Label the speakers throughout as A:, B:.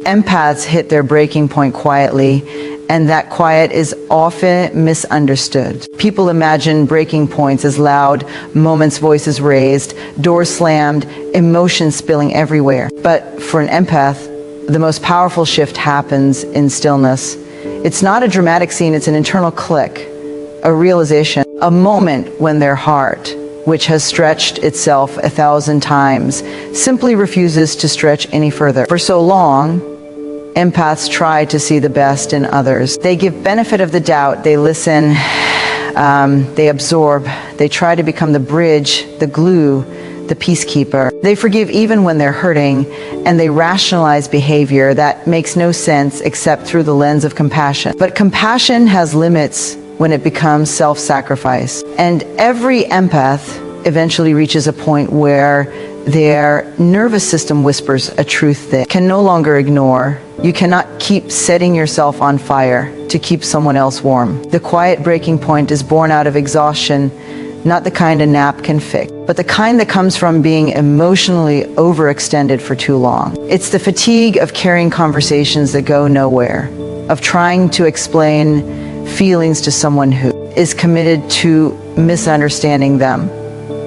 A: Empaths hit their breaking point quietly, and that quiet is often misunderstood. People imagine breaking points as loud moments, voices raised, doors slammed, emotions spilling everywhere. But for an empath, the most powerful shift happens in stillness. It's not a dramatic scene, it's an internal click, a realization, a moment when their heart, which has stretched itself 1,000 times, simply refuses to stretch any further. For so long, empaths try to see the best in others. They give benefit of the doubt, they listen, they absorb, they try to become the bridge, the glue, the peacekeeper. They forgive even when they're hurting, and they rationalize behavior that makes no sense except through the lens of compassion. But compassion has limits when it becomes self-sacrifice. And every empath eventually reaches a point where their nervous system whispers a truth they can no longer ignore. You cannot keep setting yourself on fire to keep someone else warm. The quiet breaking point is born out of exhaustion, not the kind a nap can fix, but the kind that comes from being emotionally overextended for too long. It's the fatigue of carrying conversations that go nowhere, of trying to explain feelings to someone who is committed to misunderstanding them,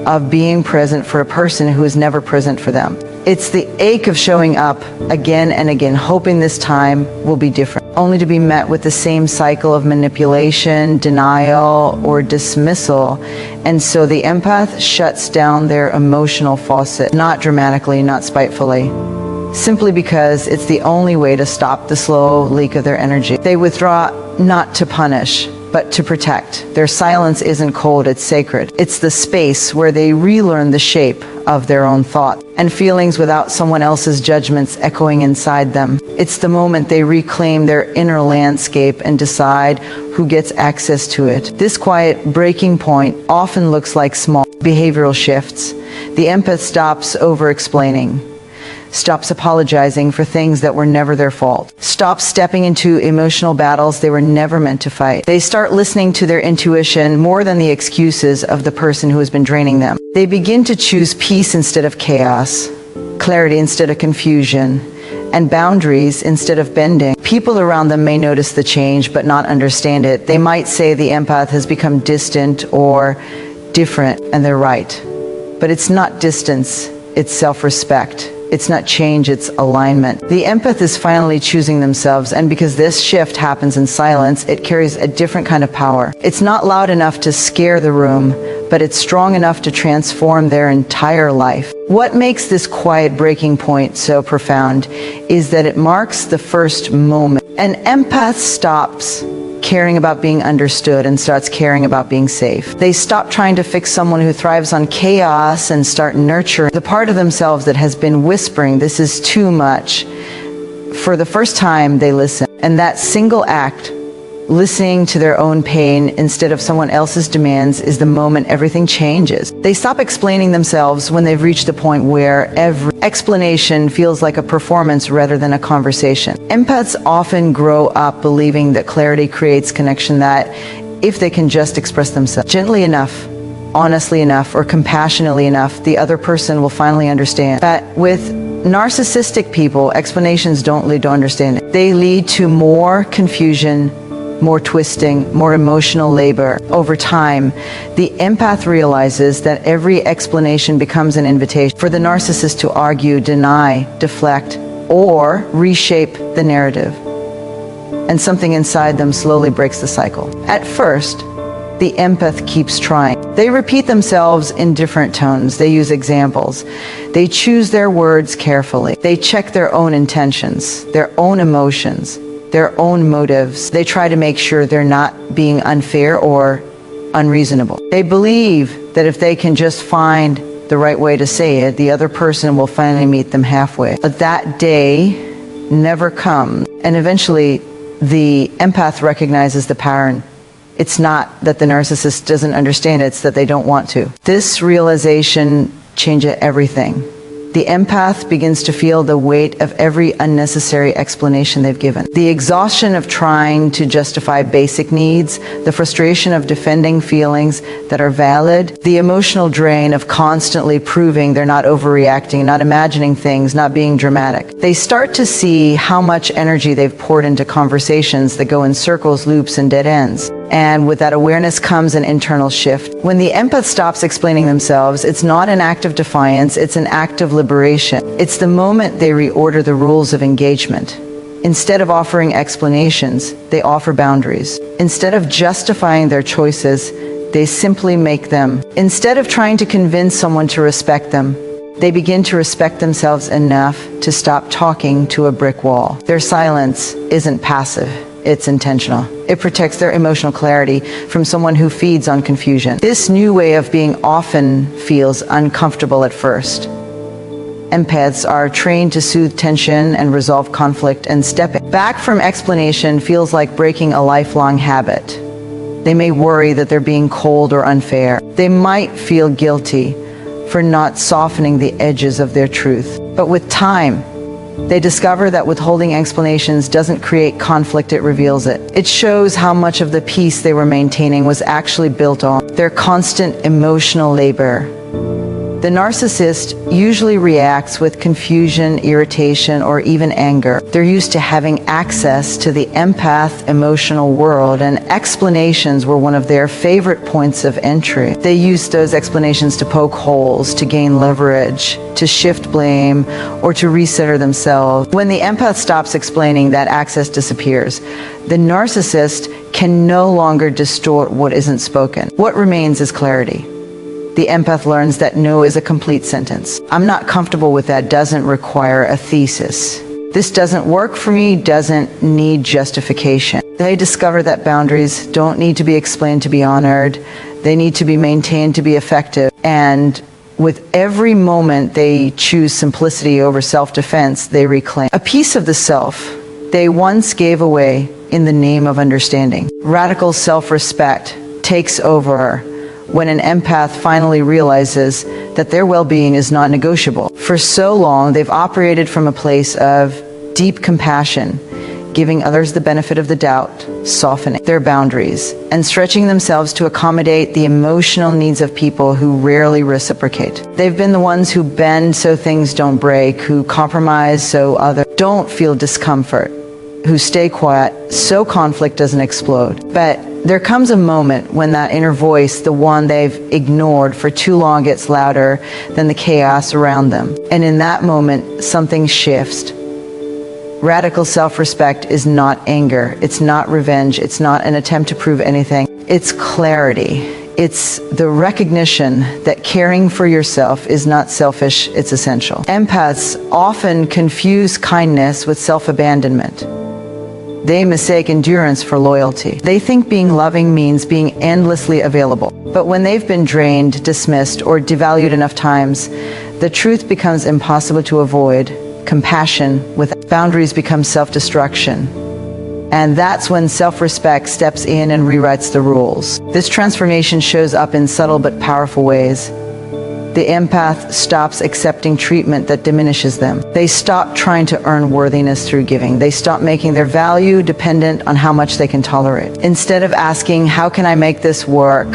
A: of being present for a person who is never present for them. It's the ache of showing up again and again, hoping this time will be different, only to be met with the same cycle of manipulation, denial, or dismissal. And so the empath shuts down their emotional faucet, not dramatically, not spitefully, simply because it's the only way to stop the slow leak of their energy. They withdraw not to punish, but to protect. Their silence isn't cold, it's sacred. It's the space where they relearn the shape of their own thought and feelings without someone else's judgments echoing inside them. It's the moment they reclaim their inner landscape and decide who gets access to it. This quiet breaking point often looks like small behavioral shifts. The empath stops over-explaining, stops apologizing for things that were never their fault, stops stepping into emotional battles they were never meant to fight. They start listening to their intuition more than the excuses of the person who has been draining them. They begin to choose peace instead of chaos, clarity instead of confusion, and boundaries instead of bending. People around them may notice the change but not understand it. They might say the empath has become distant or different, and they're right. But it's not distance, it's self-respect. It's not change, it's alignment. The empath is finally choosing themselves, and because this shift happens in silence, it carries a different kind of power. It's not loud enough to scare the room, but it's strong enough to transform their entire life. What makes this quiet breaking point so profound is that it marks the first moment. An empath stops caring about being understood and starts caring about being safe. They stop trying to fix someone who thrives on chaos and start nurturing the part of themselves that has been whispering, "This is too much." For the first time, they listen. And that single act, listening to their own pain instead of someone else's demands, is the moment everything changes. They stop explaining themselves when they've reached the point where every explanation feels like a performance rather than a conversation. Empaths often grow up believing that clarity creates connection, that if they can just express themselves gently enough, honestly enough, or compassionately enough, the other person will finally understand. But with narcissistic people, explanations don't lead to understanding. They lead to more confusion, more twisting, more emotional labor. Over time, the empath realizes that every explanation becomes an invitation for the narcissist to argue, deny, deflect, or reshape the narrative. And something inside them slowly breaks the cycle. At first, the empath keeps trying. They repeat themselves in different tones. They use examples. They choose their words carefully. They check their own intentions, their own emotions, their own motives. They try to make sure they're not being unfair or unreasonable. They believe that if they can just find the right way to say it, the other person will finally meet them halfway. But that day never comes, and eventually the empath recognizes the pattern. It's not that the narcissist doesn't understand, it's that they don't want to. This realization changes everything. The empath begins to feel the weight of every unnecessary explanation they've given. The exhaustion of trying to justify basic needs, the frustration of defending feelings that are valid, the emotional drain of constantly proving they're not overreacting, not imagining things, not being dramatic. They start to see how much energy they've poured into conversations that go in circles, loops, and dead ends. And with that awareness comes an internal shift. When the empath stops explaining themselves, it's not an act of defiance, it's an act of liberation. It's the moment they reorder the rules of engagement. Instead of offering explanations, they offer boundaries. Instead of justifying their choices, they simply make them. Instead of trying to convince someone to respect them, they begin to respect themselves enough to stop talking to a brick wall. Their silence isn't passive. It's intentional. It protects their emotional clarity from someone who feeds on confusion. This new way of being often feels uncomfortable at first. Empaths are trained to soothe tension and resolve conflict, and stepping back from explanation feels like breaking a lifelong habit. They may worry that they're being cold or unfair. They might feel guilty for not softening the edges of their truth. But with time, they discover that withholding explanations doesn't create conflict, it reveals it. It shows how much of the peace they were maintaining was actually built on their constant emotional labor. The narcissist usually reacts with confusion, irritation, or even anger. They're used to having access to the empath emotional world, and explanations were one of their favorite points of entry. They used those explanations to poke holes, to gain leverage, to shift blame, or to recenter themselves. When the empath stops explaining, that access disappears. The narcissist can no longer distort what isn't spoken. What remains is clarity. The empath learns that no is a complete sentence. I'm not comfortable with that doesn't require a thesis. This doesn't work for me doesn't need justification. They discover that boundaries don't need to be explained to be honored. They need to be maintained to be effective. And with every moment they choose simplicity over self-defense, they reclaim a piece of the self they once gave away in the name of understanding. Radical self-respect takes over when an empath finally realizes that their well-being is not negotiable. For so long, they've operated from a place of deep compassion, giving others the benefit of the doubt, softening their boundaries, and stretching themselves to accommodate the emotional needs of people who rarely reciprocate. They've been the ones who bend so things don't break, who compromise so others don't feel discomfort, who stay quiet so conflict doesn't explode. But there comes a moment when that inner voice, the one they've ignored for too long, gets louder than the chaos around them. And in that moment, something shifts. Radical self-respect is not anger. It's not revenge. It's not an attempt to prove anything. It's clarity. It's the recognition that caring for yourself is not selfish, it's essential. Empaths often confuse kindness with self-abandonment. They mistake endurance for loyalty. They think being loving means being endlessly available. But when they've been drained, dismissed, or devalued enough times, the truth becomes impossible to avoid. Compassion with boundaries becomes self-destruction. And that's when self-respect steps in and rewrites the rules. This transformation shows up in subtle but powerful ways. The empath stops accepting treatment that diminishes them. They stop trying to earn worthiness through giving. They stop making their value dependent on how much they can tolerate. Instead of asking, how can I make this work?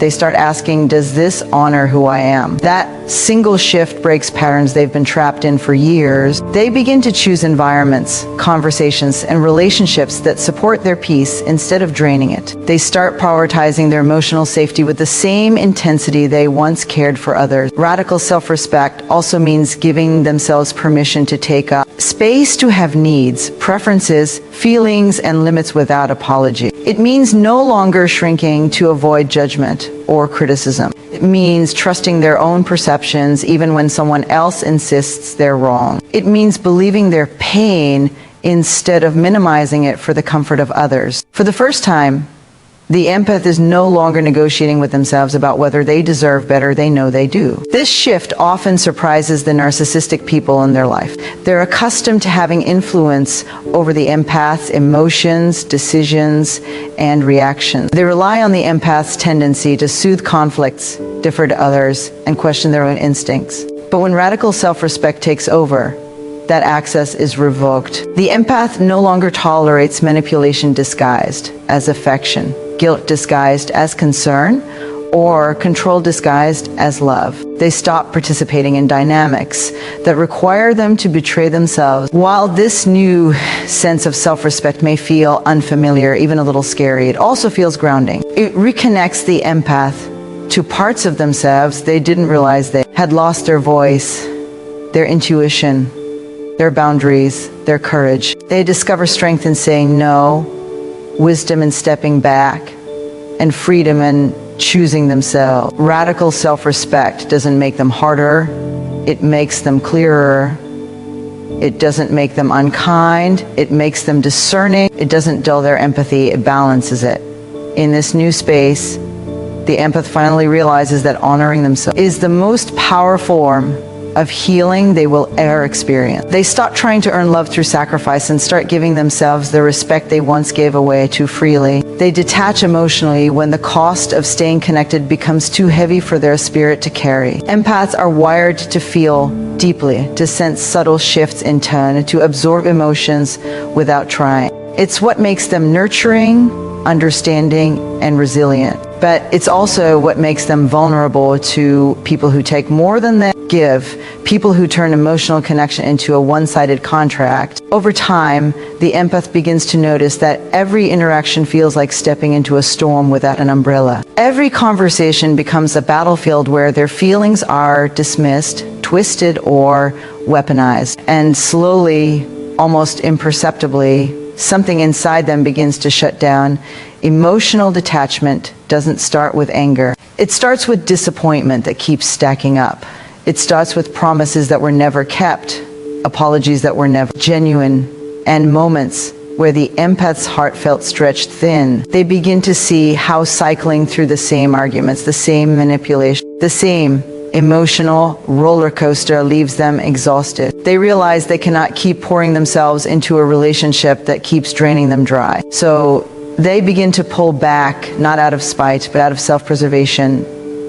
A: They start asking, does this honor who I am? That single shift breaks patterns they've been trapped in for years. They begin to choose environments, conversations, and relationships that support their peace instead of draining it. They start prioritizing their emotional safety with the same intensity they once cared for others. Radical self-respect also means giving themselves permission to take up space, to have needs, preferences, feelings, and limits without apology. It means no longer shrinking to avoid judgment or criticism. It means trusting their own perceptions even when someone else insists they're wrong. It means believing their pain instead of minimizing it for the comfort of others. For the first time, the empath is no longer negotiating with themselves about whether they deserve better. They know they do. This shift often surprises the narcissistic people in their life. They're accustomed to having influence over the empath's emotions, decisions, and reactions. They rely on the empath's tendency to soothe conflicts, defer to others, and question their own instincts. But when radical self-respect takes over, that access is revoked. The empath no longer tolerates manipulation disguised as affection, guilt disguised as concern, or control disguised as love. They stop participating in dynamics that require them to betray themselves. While this new sense of self-respect may feel unfamiliar, even a little scary, it also feels grounding. It reconnects the empath to parts of themselves they didn't realize they had lost: their voice, their intuition, their boundaries, their courage. They discover strength in saying no, wisdom in stepping back, and freedom in choosing themselves. Radical self-respect doesn't make them harder, it makes them clearer. It doesn't make them unkind, it makes them discerning. It doesn't dull their empathy, it balances it. In this new space, the empath finally realizes that honoring themselves is the most powerful form of healing they will ever experience. They stop trying to earn love through sacrifice and start giving themselves the respect they once gave away too freely. They detach emotionally when the cost of staying connected becomes too heavy for their spirit to carry. Empaths are wired to feel deeply, to sense subtle shifts in tone, to absorb emotions without trying. It's what makes them nurturing, understanding, and resilient. But it's also what makes them vulnerable to people who take more than they give, people who turn emotional connection into a one-sided contract. Over time, the empath begins to notice that every interaction feels like stepping into a storm without an umbrella. Every conversation becomes a battlefield where their feelings are dismissed, twisted, or weaponized. And slowly, almost imperceptibly, something inside them begins to shut down. Emotional detachment doesn't start with anger. It starts with disappointment that keeps stacking up. It starts with promises that were never kept, apologies that were never genuine, and moments where the empath's heart felt stretched thin. They begin to see how cycling through the same arguments, the same manipulation, the same emotional roller coaster leaves them exhausted. They realize they cannot keep pouring themselves into a relationship that keeps draining them dry. So they begin to pull back, not out of spite, but out of self-preservation.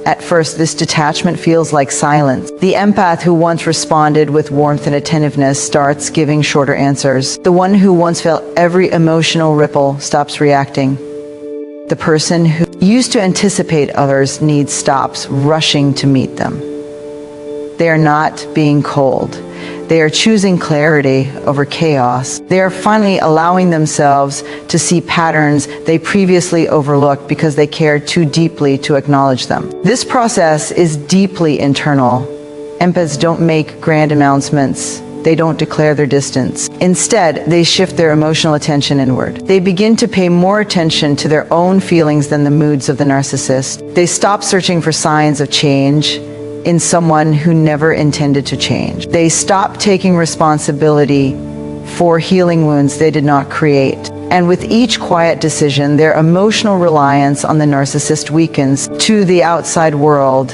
A: At first, this detachment feels like silence. The empath who once responded with warmth and attentiveness starts giving shorter answers. The one who once felt every emotional ripple stops reacting. The person who used to anticipate others' needs stops rushing to meet them. They are not being cold. They are choosing clarity over chaos. They are finally allowing themselves to see patterns they previously overlooked because they cared too deeply to acknowledge them. This process is deeply internal. Empaths don't make grand announcements. They don't declare their distance. Instead, they shift their emotional attention inward. They begin to pay more attention to their own feelings than the moods of the narcissist. They stop searching for signs of change in someone who never intended to change. They stop taking responsibility for healing wounds they did not create. And with each quiet decision, their emotional reliance on the narcissist weakens. To the outside world,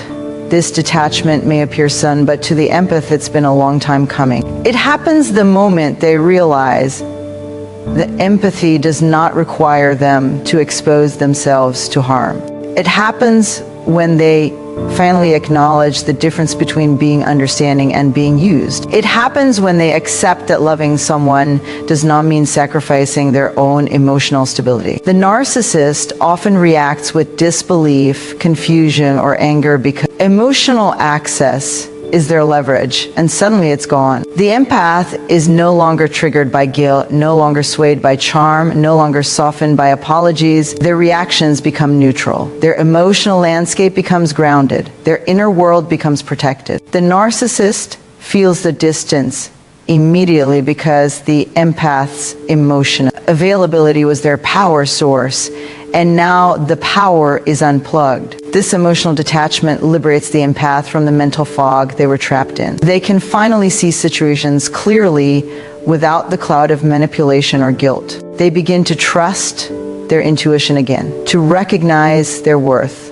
A: this detachment may appear sudden, but to the empath, it's been a long time coming. It happens the moment they realize that empathy does not require them to expose themselves to harm. It happens when they finally acknowledge the difference between being understanding and being used. It happens when they accept that loving someone does not mean sacrificing their own emotional stability. The narcissist often reacts with disbelief, confusion, or anger because emotional access is their leverage, and suddenly it's gone. The empath is no longer triggered by guilt, no longer swayed by charm, no longer softened by apologies. Their reactions become neutral. Their emotional landscape becomes grounded. Their inner world becomes protected. The narcissist feels the distance immediately because the empath's emotional availability was their power source, and now the power is unplugged. This emotional detachment liberates the empath from the mental fog they were trapped in. They can finally see situations clearly without the cloud of manipulation or guilt. They begin to trust their intuition again, to recognize their worth,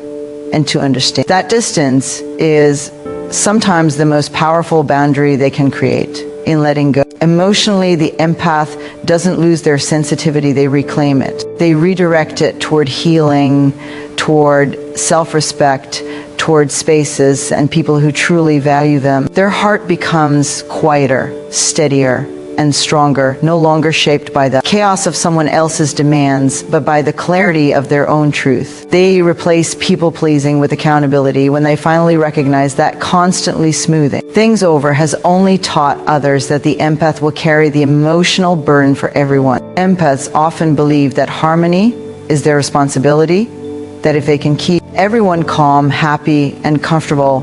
A: and to understand. That distance is sometimes the most powerful boundary they can create in letting go. Emotionally, the empath doesn't lose their sensitivity, they reclaim it. They redirect it toward healing, toward self-respect, towards spaces and people who truly value them, their heart becomes quieter, steadier, and stronger, no longer shaped by the chaos of someone else's demands, but by the clarity of their own truth. They replace people-pleasing with accountability when they finally recognize that constantly smoothing things over has only taught others that the empath will carry the emotional burden for everyone. Empaths often believe that harmony is their responsibility, that if they can keep everyone calm, happy, and comfortable,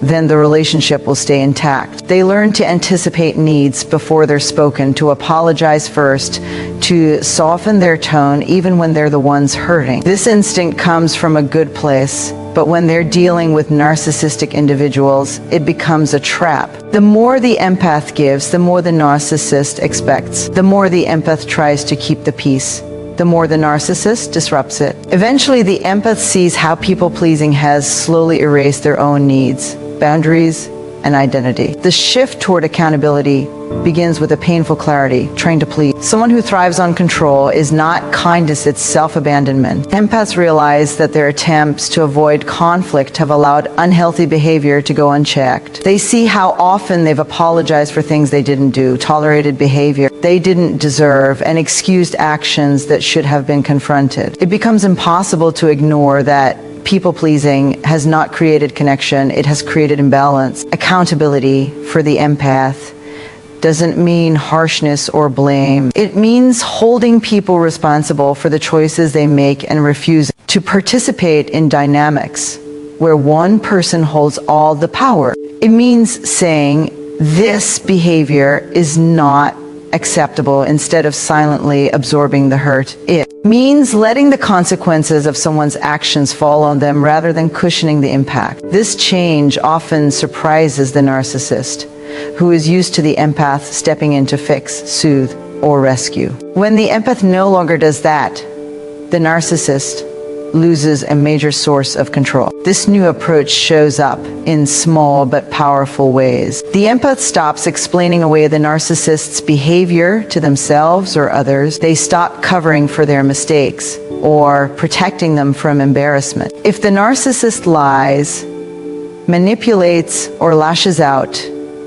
A: then the relationship will stay intact. They learn to anticipate needs before they're spoken, to apologize first, to soften their tone even when they're the ones hurting. This instinct comes from a good place, but when they're dealing with narcissistic individuals, it becomes a trap. The more the empath gives, the more the narcissist expects. The more the empath tries to keep the peace, the more the narcissist disrupts it. Eventually, the empath sees how people-pleasing has slowly erased their own needs, boundaries, and identity. The shift toward accountability begins with a painful clarity, trying to please. Someone who thrives on control is not kindness, it's self-abandonment. Empaths realize that their attempts to avoid conflict have allowed unhealthy behavior to go unchecked. They see how often they've apologized for things they didn't do, tolerated behavior they didn't deserve, and excused actions that should have been confronted. It becomes impossible to ignore that people-pleasing has not created connection, it has created imbalance. Accountability for the empath doesn't mean harshness or blame. It means holding people responsible for the choices they make and refusing to participate in dynamics where one person holds all the power. It means saying, this behavior is not acceptable, instead of silently absorbing the hurt. It means letting the consequences of someone's actions fall on them rather than cushioning the impact. This change often surprises the narcissist, who is used to the empath stepping in to fix, soothe, or rescue. When the empath no longer does that, the narcissist loses a major source of control. This new approach shows up in small but powerful ways. The empath stops explaining away the narcissist's behavior to themselves or others. They stop covering for their mistakes or protecting them from embarrassment. If the narcissist lies, manipulates, or lashes out,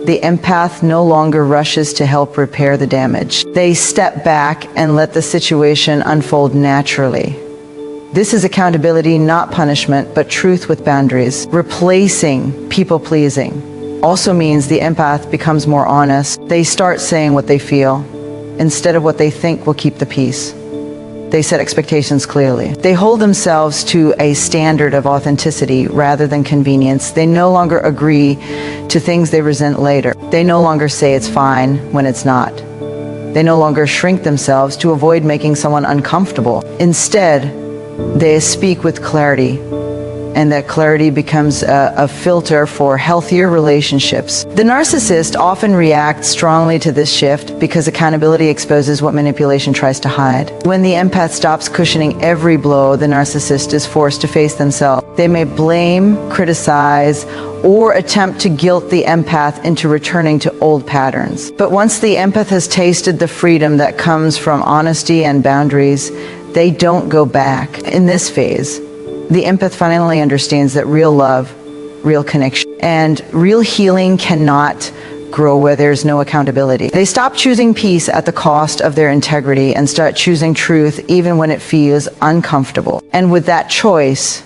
A: the empath no longer rushes to help repair the damage. They step back and let the situation unfold naturally. This is accountability, not punishment, but truth with boundaries. Replacing people-pleasing also means the empath becomes more honest. They start saying what they feel instead of what they think will keep the peace. They set expectations clearly. They hold themselves to a standard of authenticity rather than convenience. They no longer agree to things they resent later. They no longer say it's fine when it's not. They no longer shrink themselves to avoid making someone uncomfortable. Instead, they speak with clarity, and that clarity becomes a filter for healthier relationships. The narcissist often reacts strongly to this shift because accountability exposes what manipulation tries to hide. When the empath stops cushioning every blow, the narcissist is forced to face themselves. They may blame, criticize, or attempt to guilt the empath into returning to old patterns. But once the empath has tasted the freedom that comes from honesty and boundaries, they don't go back. In this phase, the empath finally understands that real love, real connection, and real healing cannot grow where there's no accountability. They stop choosing peace at the cost of their integrity and start choosing truth even when it feels uncomfortable. And with that choice,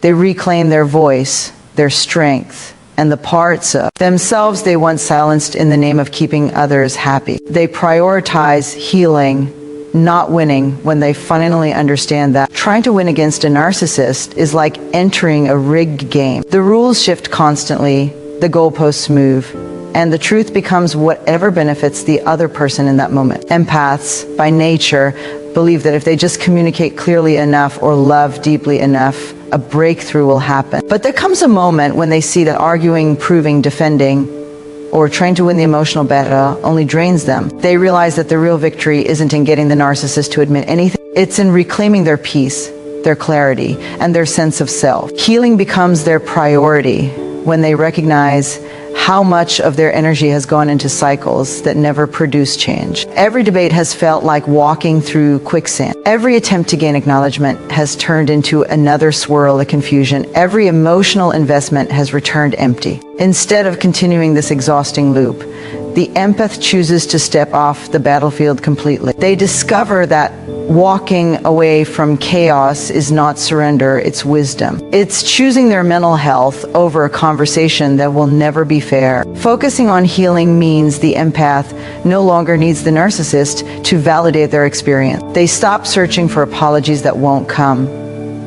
A: they reclaim their voice, their strength, and the parts of themselves they once silenced in the name of keeping others happy. They prioritize healing, not winning, when they finally understand that trying to win against a narcissist is like entering a rigged game. The rules shift constantly, the goalposts move, and the truth becomes whatever benefits the other person in that moment. Empaths, by nature, believe that if they just communicate clearly enough or love deeply enough, a breakthrough will happen. But there comes a moment when they see that arguing, proving, defending, or trying to win the emotional battle only drains them. They realize that the real victory isn't in getting the narcissist to admit anything. It's in reclaiming their peace, their clarity, and their sense of self. Healing becomes their priority when they recognize how much of their energy has gone into cycles that never produce change. Every debate has felt like walking through quicksand. Every attempt to gain acknowledgement has turned into another swirl of confusion. Every emotional investment has returned empty. Instead of continuing this exhausting loop, the empath chooses to step off the battlefield completely. They discover that walking away from chaos is not surrender, it's wisdom. It's choosing their mental health over a conversation that will never be fair. Focusing on healing means the empath no longer needs the narcissist to validate their experience. They stop searching for apologies that won't come.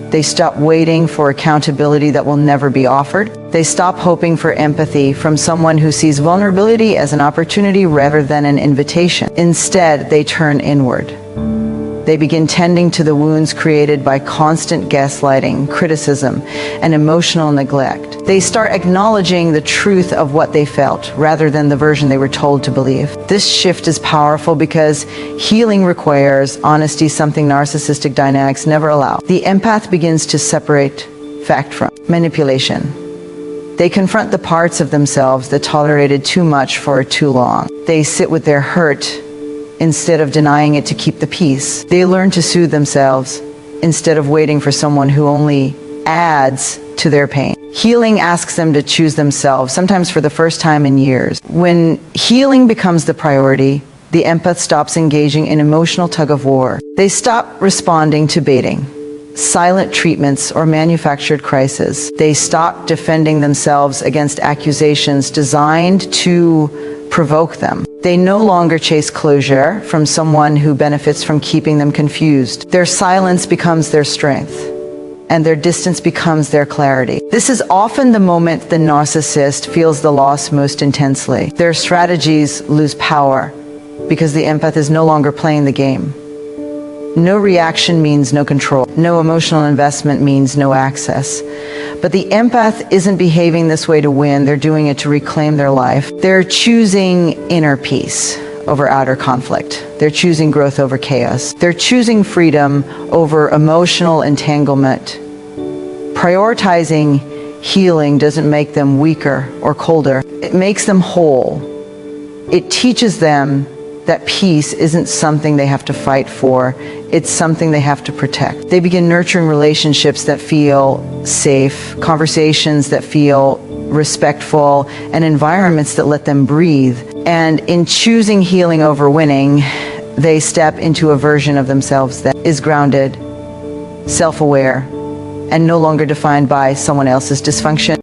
A: They stop waiting for accountability that will never be offered. They stop hoping for empathy from someone who sees vulnerability as an opportunity rather than an invitation. Instead, they turn inward. They begin tending to the wounds created by constant gaslighting, criticism, and emotional neglect. They start acknowledging the truth of what they felt rather than the version they were told to believe. This shift is powerful because healing requires honesty, something narcissistic dynamics never allow. The empath begins to separate fact from manipulation. They confront the parts of themselves that tolerated too much for too long. They sit with their hurt instead of denying it to keep the peace. They learn to soothe themselves instead of waiting for someone who only adds to their pain. Healing asks them to choose themselves, sometimes for the first time in years. When healing becomes the priority, the empath stops engaging in emotional tug-of-war. They stop responding to baiting, silent treatments, or manufactured crises. They stop defending themselves against accusations designed to provoke them. They no longer chase closure from someone who benefits from keeping them confused. Their silence becomes their strength, and their distance becomes their clarity. This is often the moment the narcissist feels the loss most intensely. Their strategies lose power because the empath is no longer playing the game. No reaction means no control. No emotional investment means no access. But the empath isn't behaving this way to win. They're doing it to reclaim their life. They're choosing inner peace over outer conflict. They're choosing growth over chaos. They're choosing freedom over emotional entanglement. Prioritizing healing doesn't make them weaker or colder. It makes them whole. It teaches them that peace isn't something they have to fight for, it's something they have to protect. They begin nurturing relationships that feel safe, conversations that feel respectful, and environments that let them breathe. And in choosing healing over winning, they step into a version of themselves that is grounded, self-aware, and no longer defined by someone else's dysfunction.